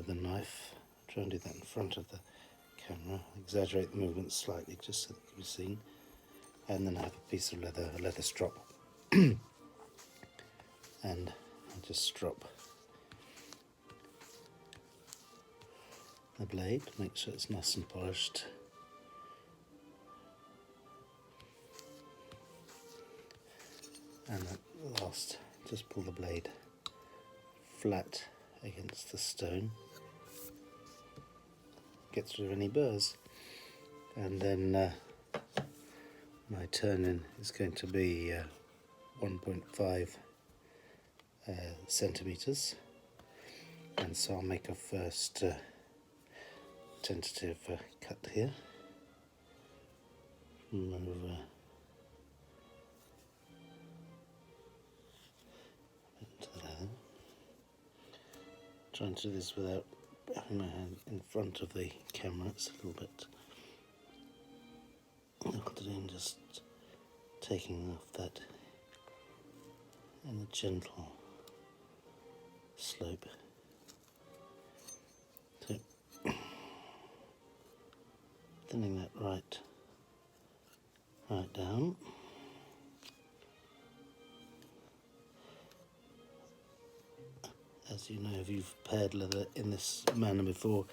of the knife. Try and do that in front of the camera. Exaggerate the movement slightly just so that it can be seen. And then I have a piece of leather, a leather strop. And I just strop the blade, make sure it's nice and polished. And at last, just pull the blade flat against the stone. Gets rid of any burrs. And then my turn-in is going to be 1.5 centimetres. And so I'll make a first tentative cut here. Move into the leather. Trying to do this without having my hand in front of the camera. It's a little bit difficult to do, and just taking off that in a gentle slope. So thinning that right down. As you know, if you've pared leather in this manner before,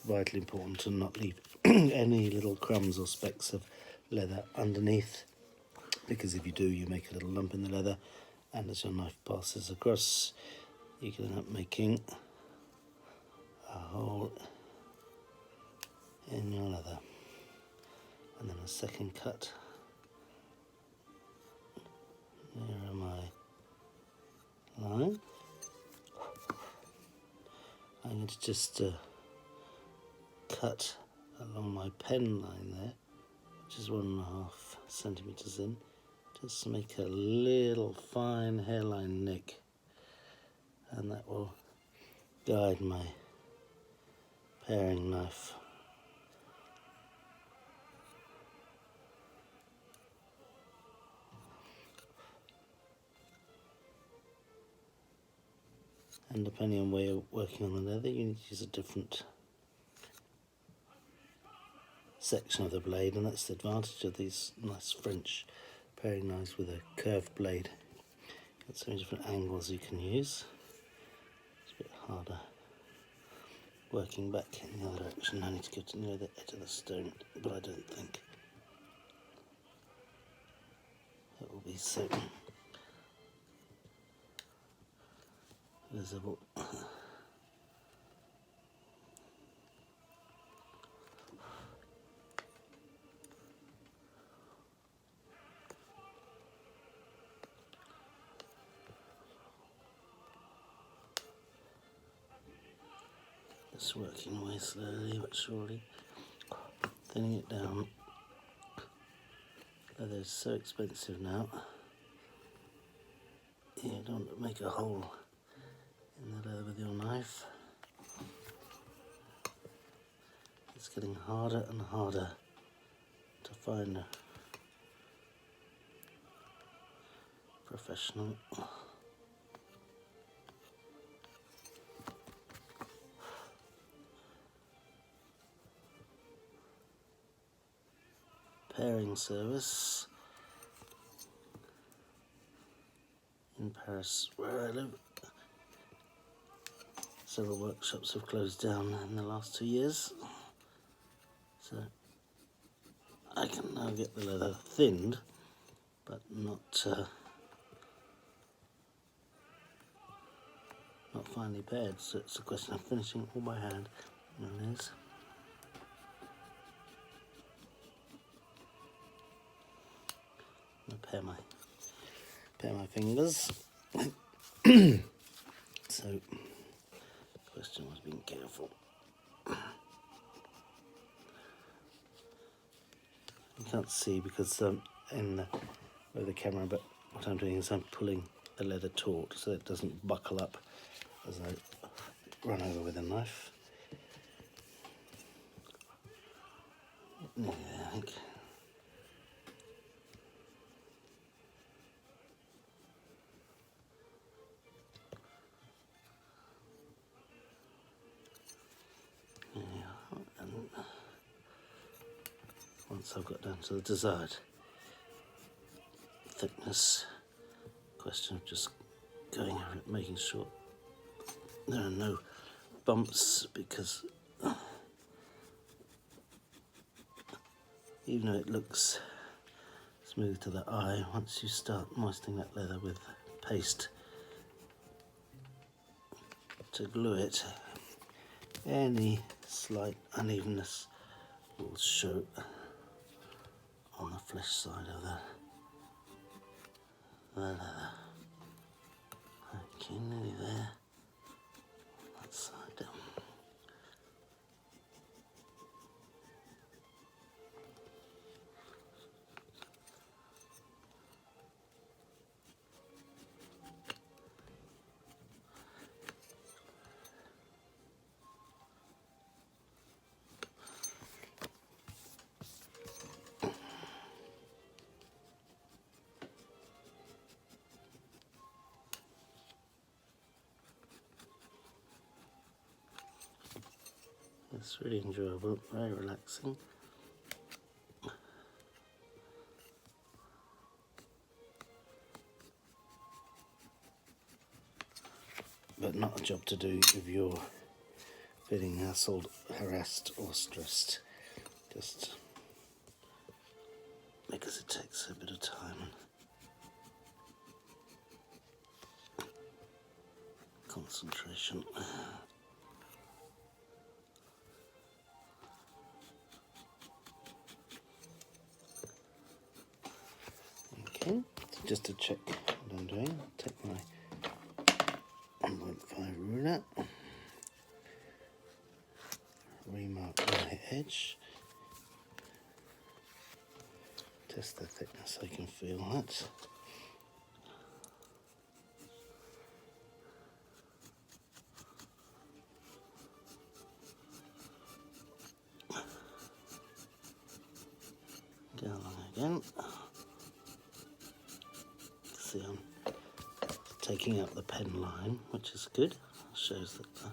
vitally important to not leave any little crumbs or specks of leather underneath, because if you do, you make a little lump in the leather, and as your knife passes across, you can end up making a hole in your leather. And then a second cut near my line. I'm going to just cut along my pen line there, which is 1.5 centimetres in, just to make a little fine hairline nick, and that will guide my paring knife. And depending on where you're working on the leather, you need to use a different section of the blade, and that's the advantage of these nice French paring knives with a curved blade. Got so many different angles you can use. It's a bit harder working back in the other direction. I need to go to near the edge of the stone, but I don't think it will be so visible. Just working away slowly but surely, thinning it down. Leather is so expensive now. You don't make a hole in the leather with your knife. It's getting harder and harder to find a professional. Paring service in Paris, where I live. Several workshops have closed down in the last 2 years, so I can now get the leather thinned, but not finely pared. So it's a question of finishing all by hand. And there it is. Pair my fingers. So, the question was being careful. You can't see because with the camera, but what I'm doing is I'm pulling the leather taut so it doesn't buckle up as I run over with a knife. Nearly there, I think. once I've got down to the desired thickness. Question of just going over it, making sure there are no bumps, because even though it looks smooth to the eye, once you start moistening that leather with paste to glue it, any slight unevenness will show on the flesh side of the leather. Okay, nearly there. That side down. It's really enjoyable, very relaxing. But not a job to do if you're feeling hassled, harassed or stressed, just because it takes a bit of time and concentration. Okay, so just to check what I'm doing, I'll take my 1.5 ruler, remark my edge, test the thickness, I can feel that. Go along again. See, I'm taking out the pen line, which is good. Shows that the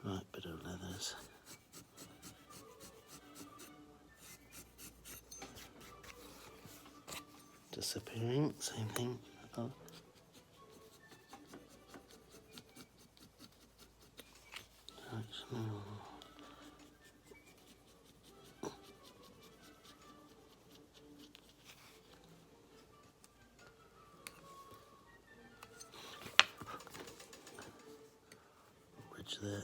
right bit of leather's disappearing. Same thing. Oh. Actually, ridge there.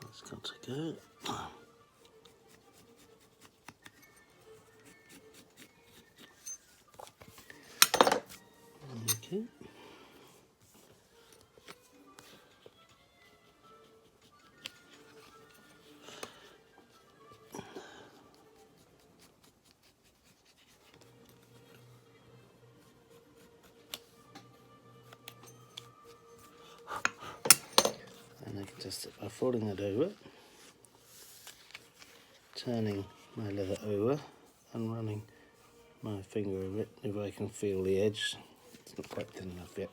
That's got to go. Okay. And I can test it by folding it over, turning my leather over and running my finger over it. If I can feel the edge, it's not quite thin enough yet.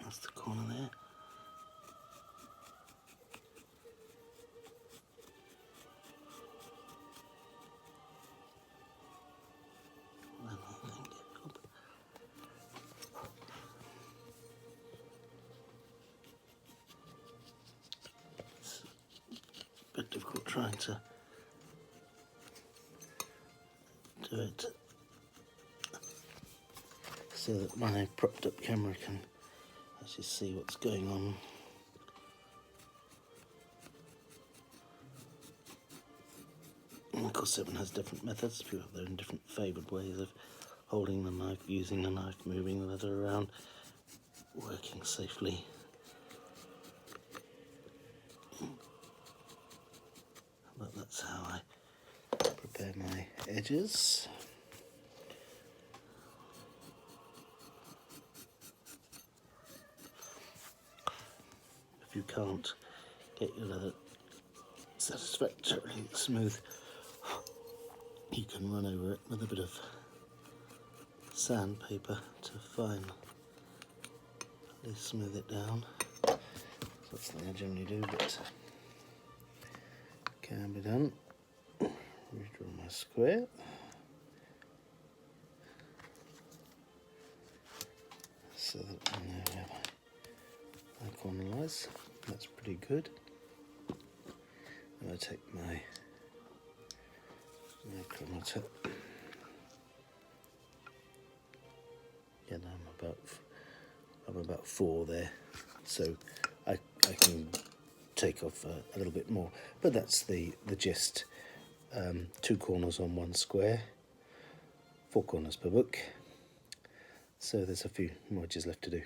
That's the corner there. Then I think, it's a bit difficult trying to do it so that my propped up camera can actually see what's going on. And of course, everyone has different methods. People have their own different favoured ways of holding the knife, using the knife, moving the leather around, working safely. But that's how I prepare my edges. If you can't get your leather satisfactorily smooth you can run over it with a bit of sandpaper to finally smooth it down. That's the thing I generally do, but can be done. Redraw my square. So that I know where my corner lies. That's pretty good. And I take my chromator. Yeah, now I'm about 4 there, so I can take off a little bit more, but that's the gist. 2 corners on 1 square, 4 corners per book, so there's a few more edges left to do.